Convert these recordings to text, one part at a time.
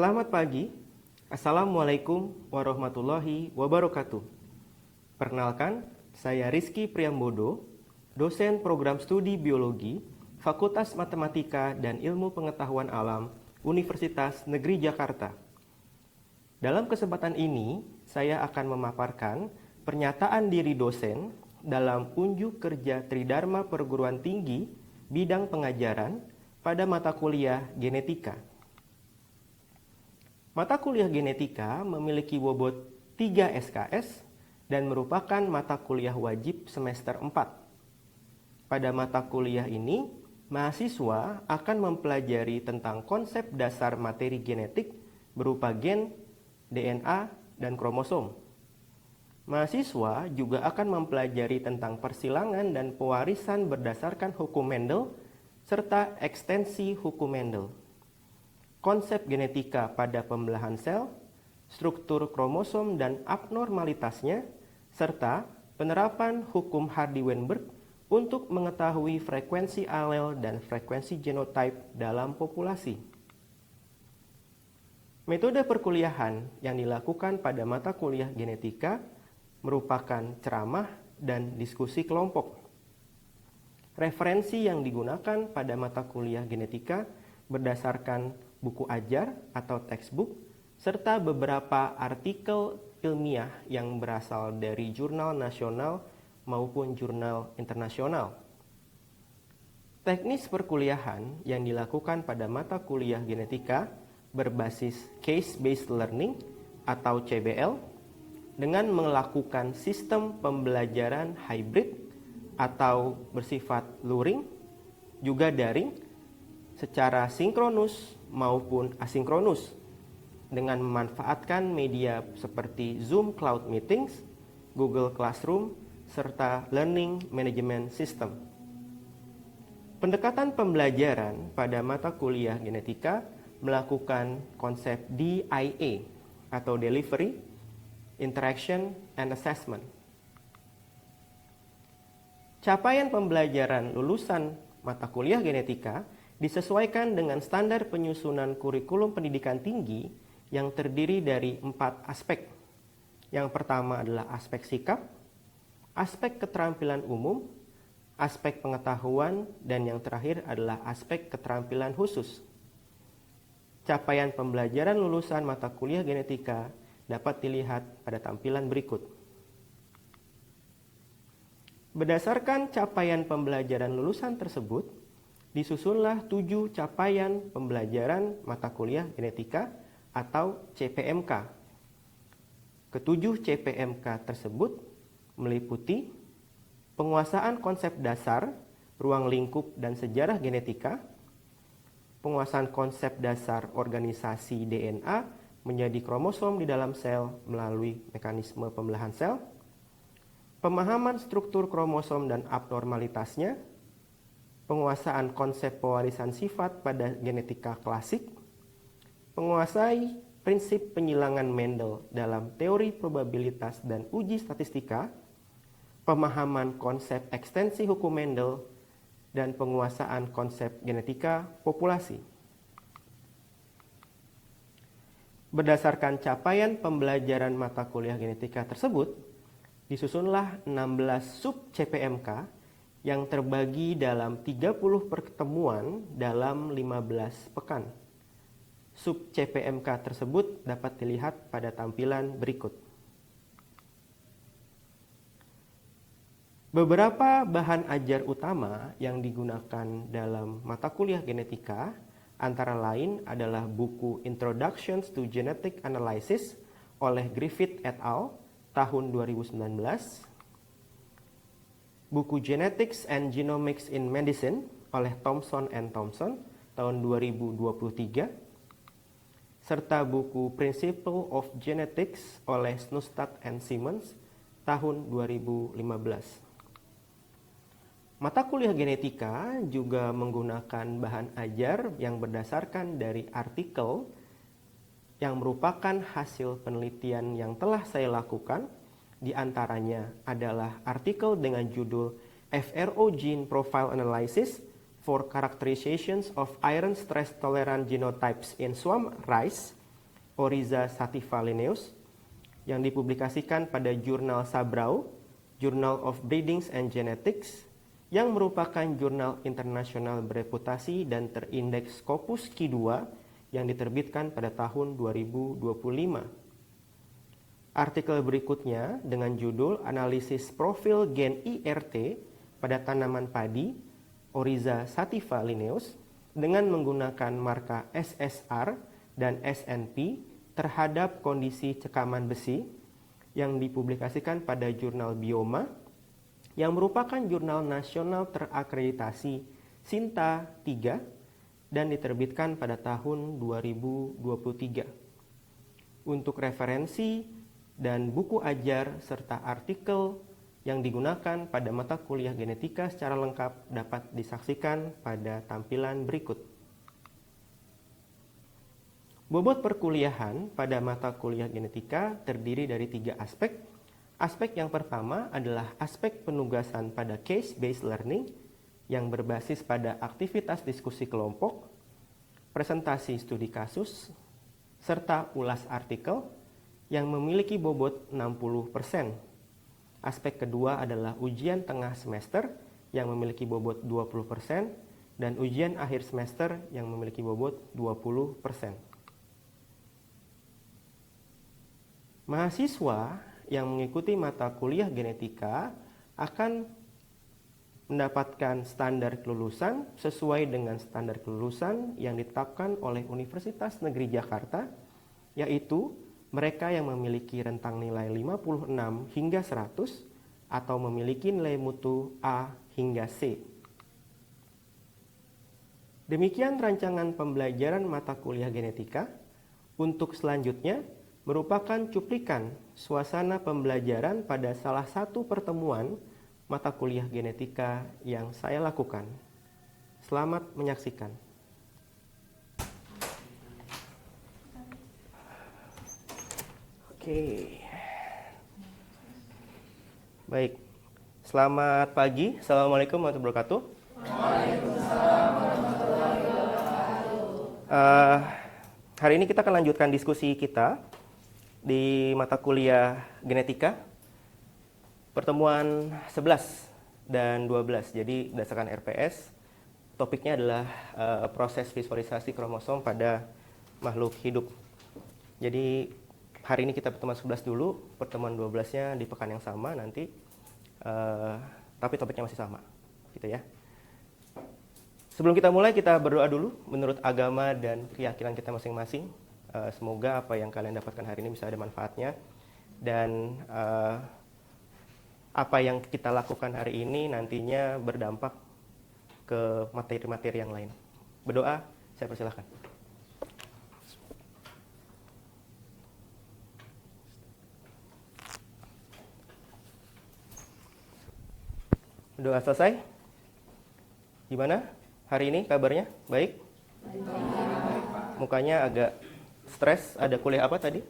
Selamat pagi. Assalamualaikum warahmatullahi wabarakatuh. Perkenalkan, saya Rizky Priambodo, dosen program studi biologi, Fakultas Matematika dan Ilmu Pengetahuan Alam, Universitas Negeri Jakarta. Dalam kesempatan ini, saya akan memaparkan pernyataan diri dosen dalam unjuk kerja Tridharma Perguruan Tinggi bidang pengajaran pada mata kuliah genetika. Mata kuliah genetika memiliki bobot 3 SKS dan merupakan mata kuliah wajib semester 4. Pada mata kuliah ini, mahasiswa akan mempelajari tentang konsep dasar materi genetik berupa gen, DNA, dan kromosom. Mahasiswa juga akan mempelajari tentang persilangan dan pewarisan berdasarkan hukum Mendel serta ekstensi hukum Mendel. Konsep genetika pada pembelahan sel, struktur kromosom dan abnormalitasnya, serta penerapan hukum Hardy-Weinberg untuk mengetahui frekuensi alel dan frekuensi genotype dalam populasi. Metode perkuliahan yang dilakukan pada mata kuliah genetika merupakan ceramah dan diskusi kelompok. Referensi yang digunakan pada mata kuliah genetika berdasarkan buku ajar atau textbook, serta beberapa artikel ilmiah yang berasal dari jurnal nasional maupun jurnal internasional. Teknis perkuliahan yang dilakukan pada mata kuliah genetika berbasis case-based learning atau CBL dengan melakukan sistem pembelajaran hybrid atau bersifat luring, juga daring, secara sinkronus maupun asinkronus dengan memanfaatkan media seperti Zoom Cloud Meetings, Google Classroom, serta Learning Management System. Pendekatan pembelajaran pada mata kuliah genetika melakukan konsep DIA atau Delivery, Interaction, and Assessment. Capaian pembelajaran lulusan mata kuliah genetika disesuaikan dengan standar penyusunan kurikulum pendidikan tinggi yang terdiri dari 4 aspek. Yang pertama adalah aspek sikap, aspek keterampilan umum, aspek pengetahuan, dan yang terakhir adalah aspek keterampilan khusus. Capaian pembelajaran lulusan mata kuliah genetika dapat dilihat pada tampilan berikut. Berdasarkan capaian pembelajaran lulusan tersebut, disusunlah 7 capaian pembelajaran mata kuliah genetika atau CPMK. Ketujuh CPMK tersebut meliputi penguasaan konsep dasar, ruang lingkup dan sejarah genetika, penguasaan konsep dasar organisasi DNA menjadi kromosom di dalam sel melalui mekanisme pembelahan sel, pemahaman struktur kromosom dan abnormalitasnya, penguasaan konsep pewarisan sifat pada genetika klasik, menguasai prinsip penyilangan Mendel dalam teori probabilitas dan uji statistika, pemahaman konsep ekstensi hukum Mendel, dan penguasaan konsep genetika populasi. Berdasarkan capaian pembelajaran mata kuliah genetika tersebut, disusunlah 16 sub CPMK yang terbagi dalam 30 pertemuan dalam 15 pekan. Sub CPMK tersebut dapat dilihat pada tampilan berikut. Beberapa bahan ajar utama yang digunakan dalam mata kuliah genetika antara lain adalah buku Introductions to Genetic Analysis oleh Griffith et al. Tahun 2019, buku Genetics and Genomics in Medicine oleh Thompson and Thompson tahun 2023, serta buku Principle of Genetics oleh Snustad and Simmons tahun 2015. Mata kuliah genetika juga menggunakan bahan ajar yang berdasarkan dari artikel yang merupakan hasil penelitian yang telah saya lakukan. Di antaranya adalah artikel dengan judul FRO Gene Profile Analysis for Characterizations of Iron Stress Tolerant Genotypes in Swarm Rice Oryza sativa Linnaeus yang dipublikasikan pada jurnal Sabrau, Journal of Breeding and Genetics, yang merupakan jurnal internasional bereputasi dan terindeks Scopus Q2 yang diterbitkan pada tahun 2025. Artikel berikutnya dengan judul Analisis Profil Gen IRT pada Tanaman Padi Oryza sativa Linnaeus dengan menggunakan marka SSR dan SNP terhadap kondisi cekaman besi yang dipublikasikan pada jurnal Bioma yang merupakan jurnal nasional terakreditasi SINTA 3 dan diterbitkan pada tahun 2023. Untuk referensi dan buku ajar serta artikel yang digunakan pada mata kuliah genetika secara lengkap dapat disaksikan pada tampilan berikut. Bobot perkuliahan pada mata kuliah genetika terdiri dari 3 aspek. Aspek yang pertama adalah aspek penugasan pada case-based learning yang berbasis pada aktivitas diskusi kelompok, presentasi studi kasus, serta ulas artikel yang memiliki bobot 60%. Aspek kedua adalah ujian tengah semester yang memiliki bobot 20% dan ujian akhir semester yang memiliki bobot 20%. Mahasiswa yang mengikuti mata kuliah genetika akan mendapatkan standar kelulusan sesuai dengan standar kelulusan yang ditetapkan oleh Universitas Negeri Jakarta, yaitu mereka yang memiliki rentang nilai 56 hingga 100 atau memiliki nilai mutu A hingga C. Demikian rancangan pembelajaran mata kuliah genetika. Untuk selanjutnya merupakan cuplikan suasana pembelajaran pada salah satu pertemuan mata kuliah genetika yang saya lakukan. Selamat menyaksikan. Oke. Baik. Selamat pagi. Assalamualaikum warahmatullahi wabarakatuh. Waalaikumsalam warahmatullahi wabarakatuh. Hari ini kita akan lanjutkan diskusi kita di mata kuliah genetika pertemuan 11 dan 12. Jadi berdasarkan RPS, topiknya adalah proses visualisasi kromosom pada makhluk hidup. Jadi hari ini kita pertemuan 11 dulu, pertemuan 12-nya di pekan yang sama nanti, tapi topiknya masih sama, gitu ya. Sebelum kita mulai, kita berdoa dulu menurut agama dan keyakinan kita masing-masing. Semoga apa yang kalian dapatkan hari ini bisa ada manfaatnya, dan apa yang kita lakukan hari ini nantinya berdampak ke materi-materi yang lain. Berdoa, saya persilahkan. Doa selesai? Gimana hari ini kabarnya? Baik? Mukanya agak stres. Ada kuliah apa tadi?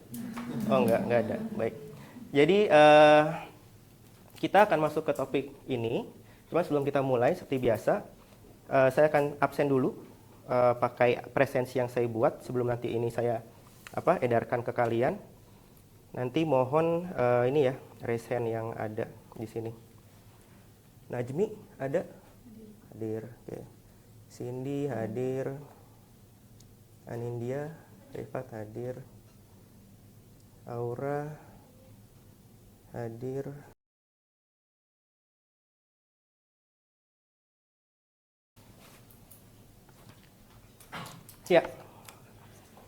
Oh enggak ada. Baik. Jadi kita akan masuk ke topik ini. Cuma sebelum kita mulai seperti biasa, saya akan absen dulu pakai presensi yang saya buat sebelum nanti ini saya edarkan ke kalian. Nanti mohon ini ya, raise hand yang ada di sini. Najmi ada? Hadir. Oke. Cindy hadir. Anindya, Rifat hadir. Aura hadir. Ya.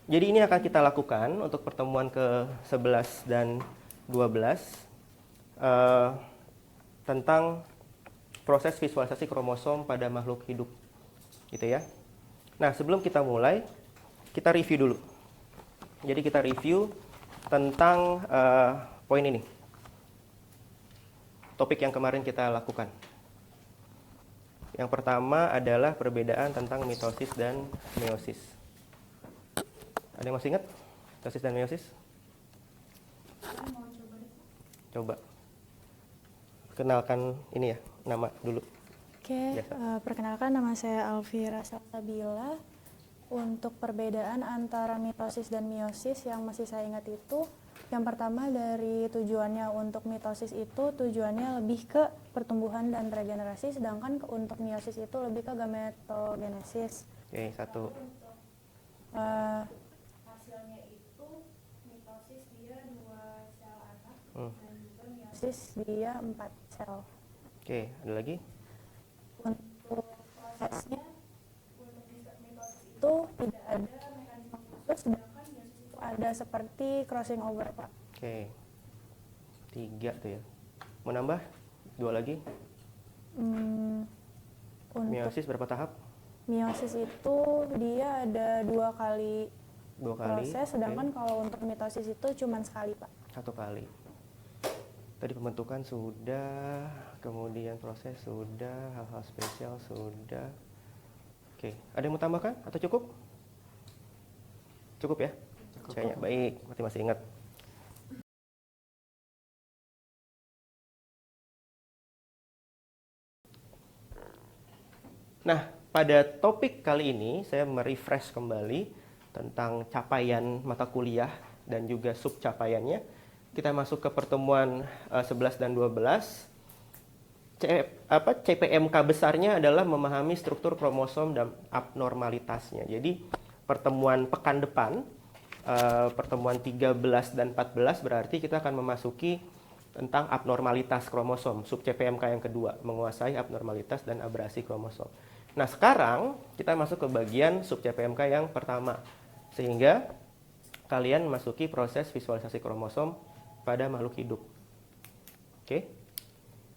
Jadi ini akan kita lakukan untuk pertemuan ke-11 dan 12 tentang proses visualisasi kromosom pada makhluk hidup, gitu ya. Nah, sebelum kita mulai, kita review dulu. Jadi kita review tentang poin ini, topik yang kemarin kita lakukan. Yang pertama adalah perbedaan tentang mitosis dan meiosis. Ada yang masih ingat mitosis dan meiosis? Coba. Kenalkan ini ya, nama dulu. Oke, perkenalkan nama saya Alfira Salsabila. Untuk perbedaan antara mitosis dan meiosis yang masih saya ingat itu, yang pertama dari tujuannya untuk mitosis itu tujuannya lebih ke pertumbuhan dan regenerasi, sedangkan untuk meiosis itu lebih ke gametogenesis. Oke, satu. Hasilnya itu mitosis dia 2 sel anak dan juga meiosis dia 4 sel. Oke, ada lagi? Untuk prosesnya, untuk mitosis itu tidak ada mekanisme khusus, sedangkan meiosis itu ada seperti crossing over, Pak. Oke, 3 tuh ya. Mau nambah? 2 lagi? Untuk Meiosis berapa tahap? meiosis itu dia ada 2 kali 2 kali. proses, sedangkan kalau untuk mitosis itu cuma sekali, Pak. 1 kali. Tadi pembentukan sudah, kemudian proses sudah, hal-hal spesial sudah. Oke, ada yang mau tambahkan atau cukup? Cukup ya? Cukup. Kayaknya baik, masih ingat. Nah, pada topik kali ini saya merefresh kembali tentang capaian mata kuliah dan juga subcapaiannya. Kita masuk ke pertemuan 11 dan 12. CPMK besarnya adalah memahami struktur kromosom dan abnormalitasnya. Jadi, pertemuan pekan depan, pertemuan 13 dan 14 berarti kita akan memasuki tentang abnormalitas kromosom, sub CPMK yang kedua, menguasai abnormalitas dan abrasi kromosom. Nah, sekarang kita masuk ke bagian sub CPMK yang pertama, sehingga kalian memasuki proses visualisasi kromosom pada makhluk hidup. Oke.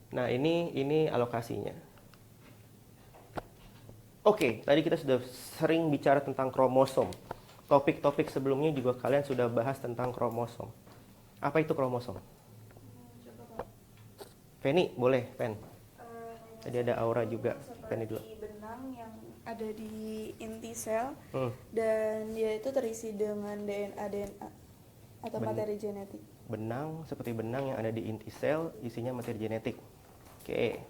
Nah, ini alokasinya. Oke, tadi kita sudah sering bicara tentang kromosom. Topik-topik sebelumnya juga kalian sudah bahas tentang kromosom. Apa itu kromosom? Penny, boleh, Pen. Tadi ada Aura juga. Penny dulu. Benang yang ada di inti sel dan dia itu terisi dengan DNA atau materi genetik. Benang seperti benang yang ada di inti sel, isinya materi genetik. Oke.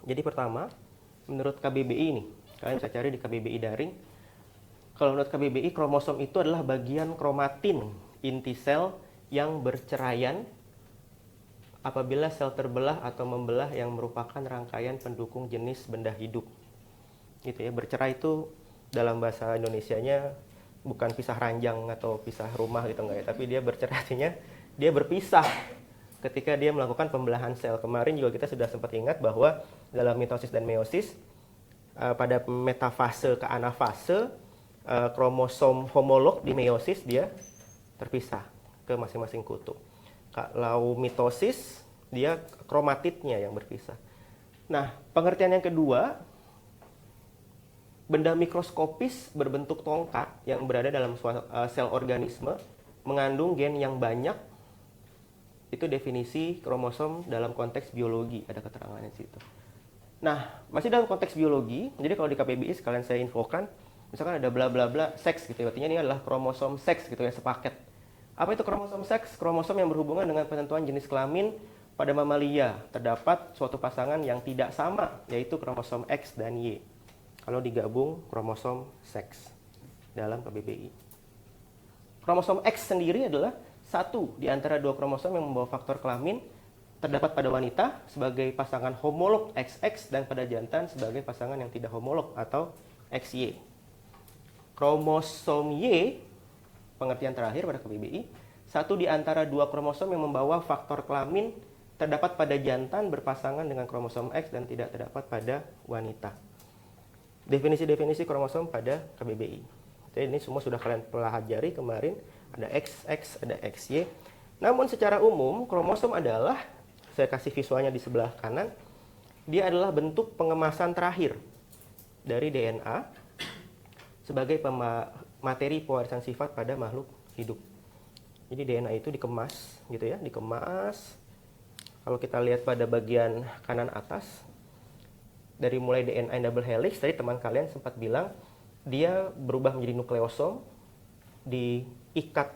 Jadi pertama, menurut KBBI nih, kalian bisa cari di KBBI daring. Kalau menurut KBBI, kromosom itu adalah bagian kromatin inti sel yang berceraian apabila sel terbelah atau membelah yang merupakan rangkaian pendukung jenis benda hidup. Gitu ya, bercerai itu dalam bahasa Indonesianya bukan pisah ranjang atau pisah rumah gitu enggak ya, tapi dia bercerai artinya dia berpisah ketika dia melakukan pembelahan sel. Kemarin juga kita sudah sempat ingat bahwa dalam mitosis dan meiosis pada metafase ke anafase, kromosom homolog di meiosis dia terpisah ke masing-masing kutub. Kalau mitosis dia kromatidnya yang berpisah. Nah, pengertian yang kedua, benda mikroskopis berbentuk tongkat yang berada dalam sel organisme mengandung gen yang banyak. Itu definisi kromosom dalam konteks biologi, ada keterangannya di situ. Nah, masih dalam konteks biologi, jadi kalau di KBBI sekalian saya infokan, misalkan ada bla bla bla seks gitu, artinya ini adalah kromosom seks gitu ya, sepaket. Apa itu kromosom seks? Kromosom yang berhubungan dengan penentuan jenis kelamin pada mamalia. Terdapat suatu pasangan yang tidak sama, yaitu kromosom X dan Y. Kalau digabung, kromosom seks dalam KBBI. Kromosom X sendiri adalah satu di antara 2 kromosom yang membawa faktor kelamin, terdapat pada wanita sebagai pasangan homolog XX dan pada jantan sebagai pasangan yang tidak homolog atau XY. Kromosom Y, pengertian terakhir pada KBBI, satu di antara 2 kromosom yang membawa faktor kelamin terdapat pada jantan berpasangan dengan kromosom X dan tidak terdapat pada wanita. Definisi-definisi kromosom pada KBBI. Jadi ini semua sudah kalian pelajari kemarin, ada XX, ada XY. Namun secara umum, kromosom adalah, saya kasih visualnya di sebelah kanan, dia adalah bentuk pengemasan terakhir dari DNA sebagai materi pewarisan sifat pada makhluk hidup. Jadi DNA itu dikemas, gitu ya, dikemas. Kalau kita lihat pada bagian kanan atas, dari mulai DNA double helix, tadi teman kalian sempat bilang, dia berubah menjadi nukleosom, diikat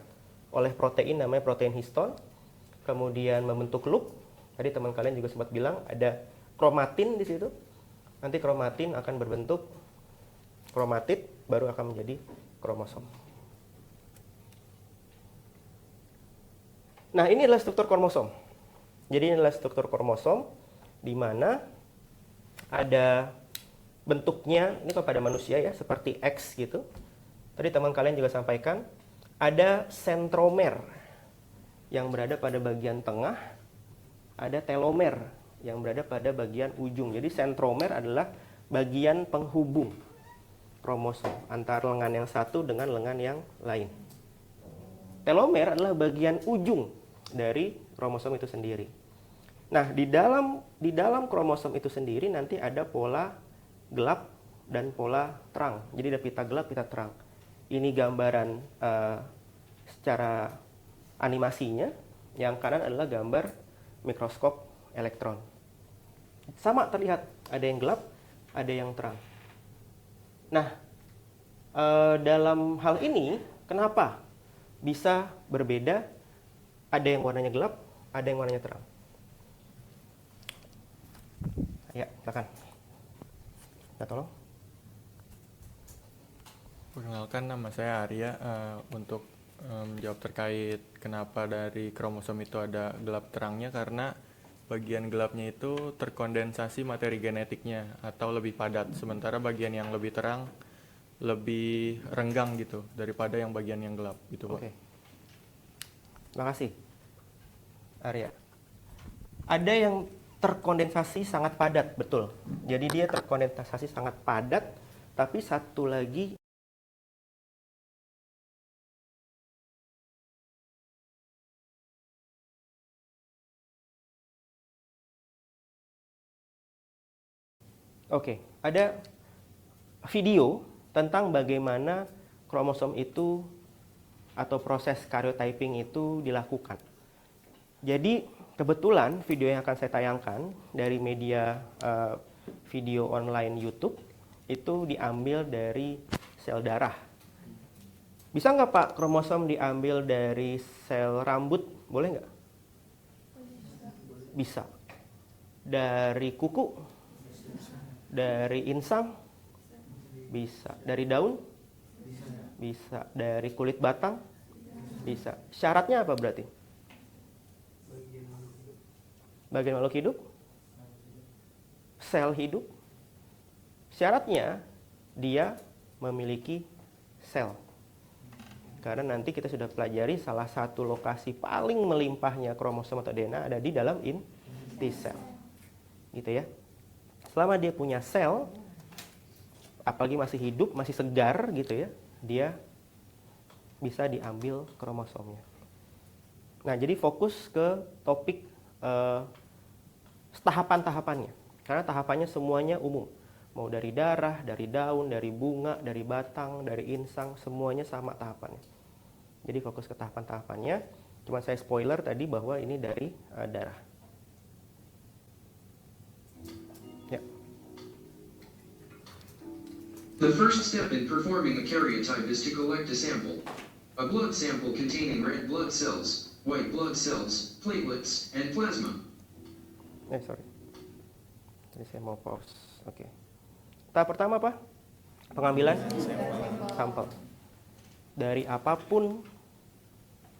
oleh protein namanya protein histon, kemudian membentuk loop. Tadi teman kalian juga sempat bilang ada kromatin di situ. Nanti kromatin akan berbentuk kromatid, baru akan menjadi kromosom. Nah, ini adalah struktur kromosom. Jadi ini adalah struktur kromosom di mana ada bentuknya, ini kalau pada manusia ya, seperti X gitu. Tadi teman kalian juga sampaikan, ada sentromer yang berada pada bagian tengah, ada telomer yang berada pada bagian ujung. Jadi sentromer adalah bagian penghubung kromosom antara lengan yang satu dengan lengan yang lain. Telomer adalah bagian ujung dari kromosom itu sendiri. Nah, di dalam kromosom itu sendiri nanti ada pola gelap dan pola terang. Jadi ada pita gelap, pita terang. Ini gambaran secara animasinya. Yang kanan adalah gambar mikroskop elektron. Sama terlihat, ada yang gelap, ada yang terang. Nah, dalam hal ini kenapa bisa berbeda? Ada yang warnanya gelap, ada yang warnanya terang. Ya, silakan. Nah, tolong. Perkenalkan, nama saya Arya. Untuk menjawab terkait kenapa dari kromosom itu ada gelap terangnya, karena bagian gelapnya itu terkondensasi materi genetiknya atau lebih padat, sementara bagian yang lebih terang lebih renggang gitu daripada yang bagian yang gelap gitu, Pak. Oke. Terima kasih, Arya. Ada yang terkondensasi sangat padat, betul. Jadi dia terkondensasi sangat padat, tapi satu lagi ada video tentang bagaimana kromosom itu atau proses karyotyping itu dilakukan. Jadi kebetulan video yang akan saya tayangkan dari media video online YouTube itu diambil dari sel darah. Bisa nggak Pak kromosom diambil dari sel rambut? Boleh nggak? Bisa. Dari kuku? Dari insang? Bisa. Dari daun? Bisa. Dari kulit batang? Bisa. Syaratnya apa berarti? Bagian makhluk hidup? Sel hidup? Syaratnya dia memiliki sel. Karena nanti kita sudah pelajari salah satu lokasi paling melimpahnya kromosom atau DNA ada di dalam inti sel. Gitu ya. Selama dia punya sel, apalagi masih hidup, masih segar gitu ya, dia bisa diambil kromosomnya. Nah, jadi fokus ke topik tahapan-tahapannya. Karena tahapannya semuanya umum. Mau dari darah, dari daun, dari bunga, dari batang, dari insang, semuanya sama tahapannya. Jadi fokus ke tahapan-tahapannya. Cuma saya spoiler tadi bahwa ini dari darah. Ya. The first step in performing a karyotype is to collect a sample. A blood sample containing red blood cells, white blood cells, platelets, and plasma. Sorry. Jadi saya mau pause. Oke. Tahap pertama apa? Pengambilan sampel. Dari apapun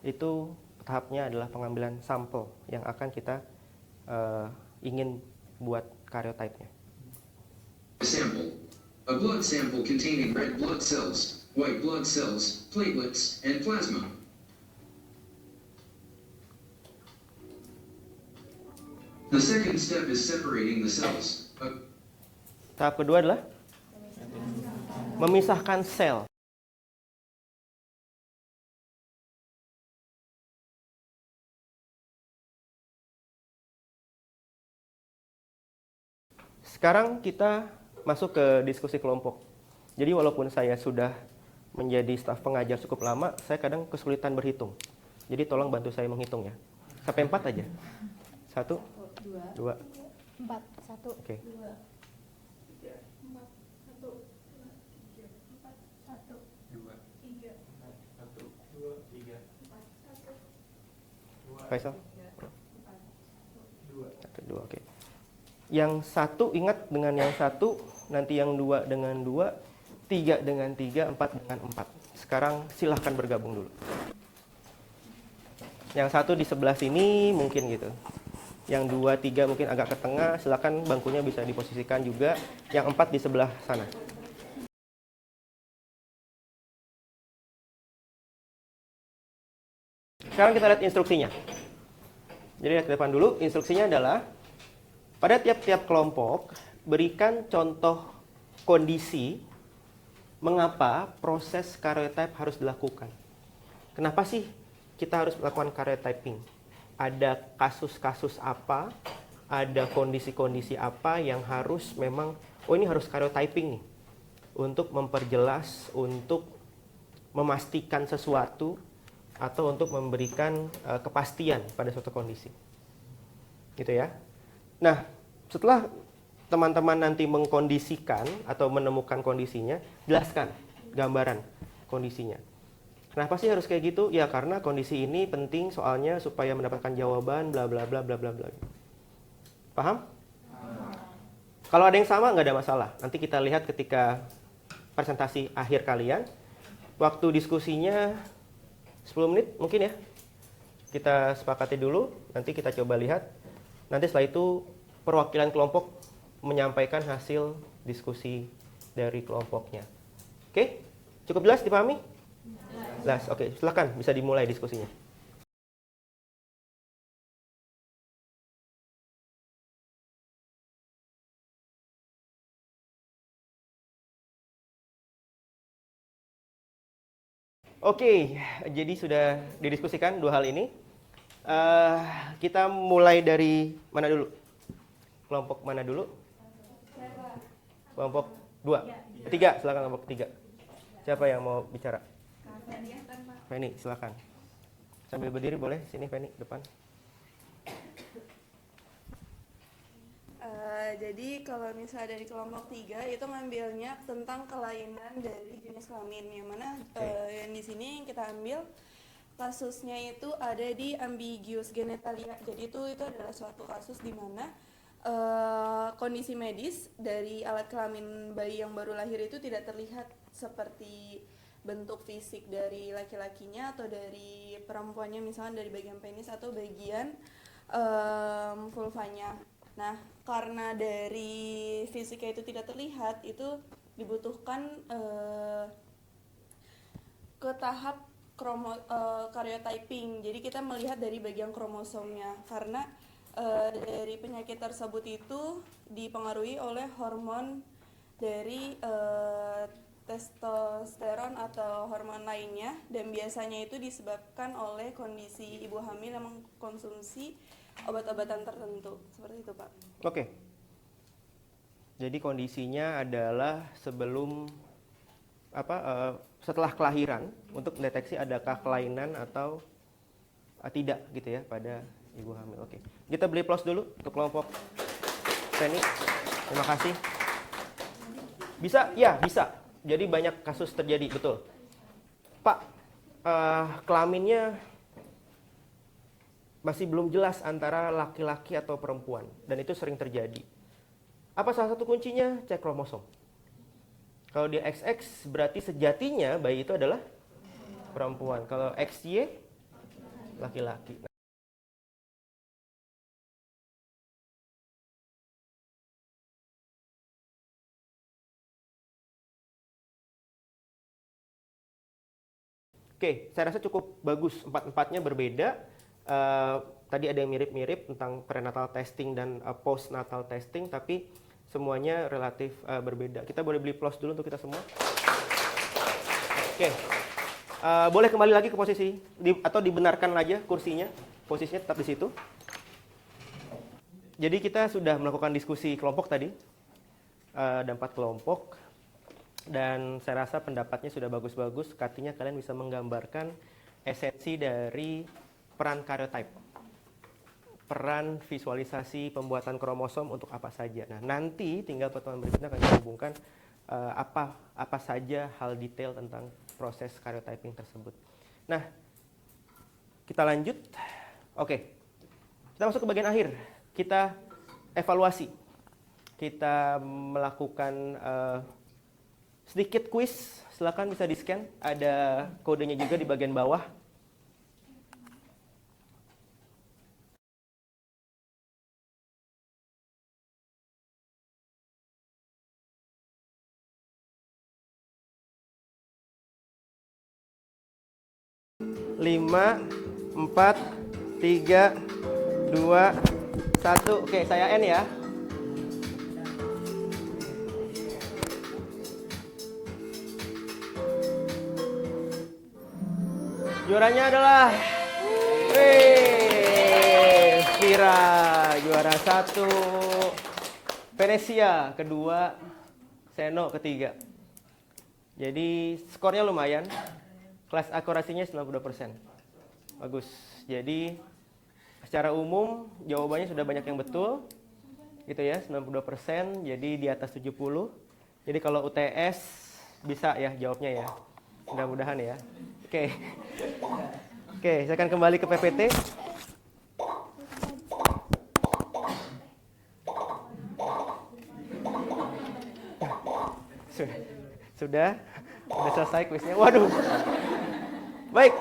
itu tahapnya adalah pengambilan sampel yang akan kita ingin buat karyotype-nya. Sample. A blood sample containing red blood cells, white blood cells, platelets, and plasma. The second step is separating the cells. Tahap kedua adalah memisahkan sel. Sekarang kita masuk ke diskusi kelompok. Jadi walaupun saya sudah menjadi staf pengajar cukup lama, saya kadang kesulitan berhitung. Jadi tolong bantu saya menghitung ya. Sampai 4 aja. 1, 2, 4, 1, oke. 2, Faisal? 1, 2, oke. Yang satu ingat dengan yang satu, nanti yang dua dengan dua, tiga dengan tiga, empat dengan empat. Sekarang silahkan bergabung dulu. Yang satu di sebelah sini mungkin gitu. Yang dua, tiga mungkin agak ke tengah, silakan bangkunya bisa diposisikan juga. Yang empat di sebelah sana. Sekarang kita lihat instruksinya. Jadi lihat ke depan dulu, instruksinya adalah pada tiap-tiap kelompok berikan contoh kondisi mengapa proses karyotype harus dilakukan. Kenapa sih kita harus melakukan karyotyping? Ada kasus-kasus apa, ada kondisi-kondisi apa yang harus memang, oh ini harus karyotyping nih. Untuk memperjelas, untuk memastikan sesuatu, atau untuk memberikan kepastian pada suatu kondisi. Gitu ya. Nah, setelah teman-teman nanti mengkondisikan atau menemukan kondisinya, jelaskan gambaran kondisinya. Kenapa sih harus kayak gitu? Ya karena kondisi ini penting soalnya supaya mendapatkan jawaban bla bla bla bla bla bla. Paham? Kalau ada yang sama nggak ada masalah. Nanti kita lihat ketika presentasi akhir kalian. Waktu diskusinya 10 menit mungkin ya. Kita sepakati dulu, nanti kita coba lihat. Nanti setelah itu perwakilan kelompok menyampaikan hasil diskusi dari kelompoknya. Oke? Cukup jelas dipahami? Jelas. Oke, silakan bisa dimulai diskusinya. Oke, jadi sudah didiskusikan dua hal ini. Kita mulai dari mana dulu? Kelompok mana dulu? Kelompok 2. 3, silakan kelompok 3. Siapa yang mau bicara? Feni, silakan. Sambil berdiri boleh? Sini Feni, depan. Jadi kalau misalnya dari kelompok 3 itu ngambilnya tentang kelainan dari jenis kelamin, yang mana yang di sini kita ambil kasusnya itu ada di ambiguous genitalia. Jadi itu adalah suatu kasus di mana kondisi medis dari alat kelamin bayi yang baru lahir itu tidak terlihat seperti bentuk fisik dari laki-lakinya atau dari perempuannya, misalnya dari bagian penis atau bagian vulvanya. Nah, karena dari fisiknya itu tidak terlihat, itu dibutuhkan ke tahap karyotyping. Jadi kita melihat dari bagian kromosomnya, karena dari penyakit tersebut itu dipengaruhi oleh hormon dari testosteron atau hormon lainnya, dan biasanya itu disebabkan oleh kondisi ibu hamil yang mengkonsumsi obat-obatan tertentu. Seperti itu, Pak. Oke. Jadi kondisinya adalah sebelum setelah kelahiran untuk mendeteksi adakah kelainan atau tidak gitu ya pada ibu hamil. Oke. Kita beri plus dulu untuk kelompok Feni. Terima kasih. Bisa? Ya, bisa. Jadi banyak kasus terjadi, betul. Pak, kelaminnya masih belum jelas antara laki-laki atau perempuan, dan itu sering terjadi. Apa salah satu kuncinya? Cek kromosom. Kalau dia XX berarti sejatinya bayi itu adalah perempuan. Kalau XY laki-laki. Oke, saya rasa cukup bagus. Empat-empatnya berbeda. Tadi ada yang mirip-mirip tentang prenatal testing dan postnatal testing, tapi semuanya relatif berbeda. Kita boleh beli plus dulu untuk kita semua. Oke, boleh kembali lagi ke posisi atau dibenarkan aja kursinya, posisinya tetap di situ. Jadi kita sudah melakukan diskusi kelompok tadi, ada 4 kelompok, dan saya rasa pendapatnya sudah bagus-bagus. Artinya kalian bisa menggambarkan esensi dari peran karyotype, peran visualisasi pembuatan kromosom untuk apa saja. Nah, nanti tinggal pertemuan berikutnya akan dihubungkan apa saja hal detail tentang proses karyotyping tersebut. Nah, kita lanjut. Oke, kita masuk ke bagian akhir. Kita evaluasi. kita melakukan sedikit kuis. Silakan bisa di-scan, ada kodenya juga di bagian bawah. Lima, 4, 3, 2, 1. Oke, saya N ya. Juaranya adalah Vira, juara 1. Venesia kedua, Seno ketiga. Jadi skornya lumayan. Kelas akurasinya 92%. Bagus. Jadi secara umum jawabannya sudah banyak yang betul. Gitu ya, 92%. Jadi di atas 70. Jadi kalau UTS bisa ya jawabnya ya. Mudah-mudahan ya. Oke. Oke, saya akan kembali ke PPT. Sudah selesai kuisnya. Waduh. Baik.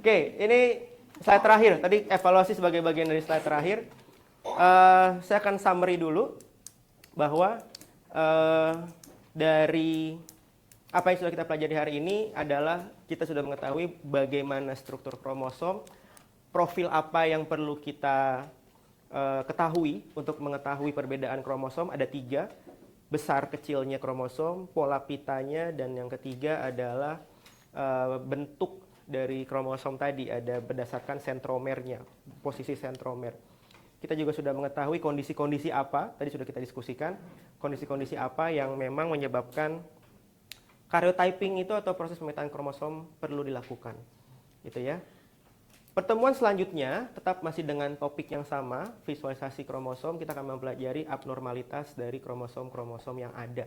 Oke, ini slide terakhir. Tadi evaluasi sebagai bagian dari slide terakhir. Saya akan summary dulu bahwa dari apa yang sudah kita pelajari hari ini adalah kita sudah mengetahui bagaimana struktur kromosom, profil apa yang perlu kita ketahui untuk mengetahui perbedaan kromosom. Ada 3, besar kecilnya kromosom, pola pitanya, dan yang ketiga adalah bentuk dari kromosom tadi, ada berdasarkan sentromernya, posisi sentromer. Kita juga sudah mengetahui kondisi-kondisi apa, tadi sudah kita diskusikan, kondisi-kondisi apa yang memang menyebabkan karyotyping itu atau proses pemetaan kromosom perlu dilakukan. Gitu ya. Pertemuan selanjutnya tetap masih dengan topik yang sama, visualisasi kromosom. Kita akan mempelajari abnormalitas dari kromosom-kromosom yang ada,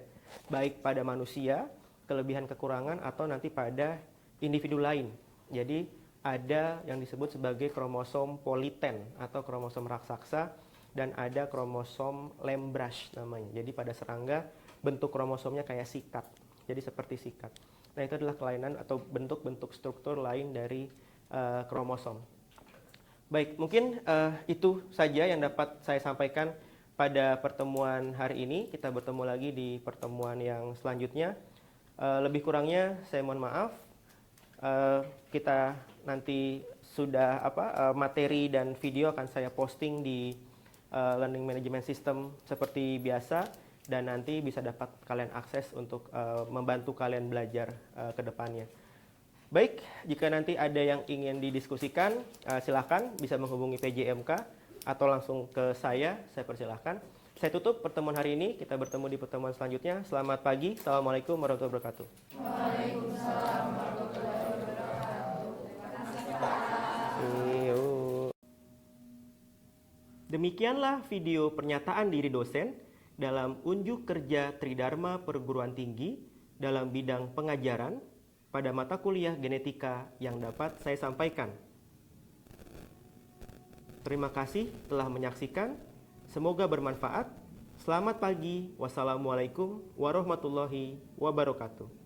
baik pada manusia, kelebihan kekurangan, atau nanti pada individu lain. Jadi ada yang disebut sebagai kromosom politen atau kromosom raksasa, dan ada kromosom lembrush namanya. Jadi pada serangga bentuk kromosomnya kayak sikat, jadi seperti sikat. Nah, itu adalah kelainan atau bentuk-bentuk struktur lain dari kromosom. Baik, mungkin itu saja yang dapat saya sampaikan pada pertemuan hari ini. Kita bertemu lagi di pertemuan yang selanjutnya. Lebih kurangnya saya mohon maaf. Kita nanti sudah materi dan video akan saya posting di Learning Management System seperti biasa, dan nanti bisa dapat kalian akses untuk membantu kalian belajar ke depannya. Baik, jika nanti ada yang ingin didiskusikan, silakan bisa menghubungi PJMK atau langsung ke saya persilahkan. Saya tutup pertemuan hari ini, kita bertemu di pertemuan selanjutnya. Selamat pagi, Assalamualaikum warahmatullahi wabarakatuh. Waalaikumsalam warahmatullahi wabarakatuh. Demikianlah video pernyataan diri dosen dalam unjuk kerja Tridharma Perguruan Tinggi dalam bidang pengajaran pada mata kuliah genetika yang dapat saya sampaikan. Terima kasih telah menyaksikan. Semoga bermanfaat. Selamat pagi. Wassalamualaikum warahmatullahi wabarakatuh.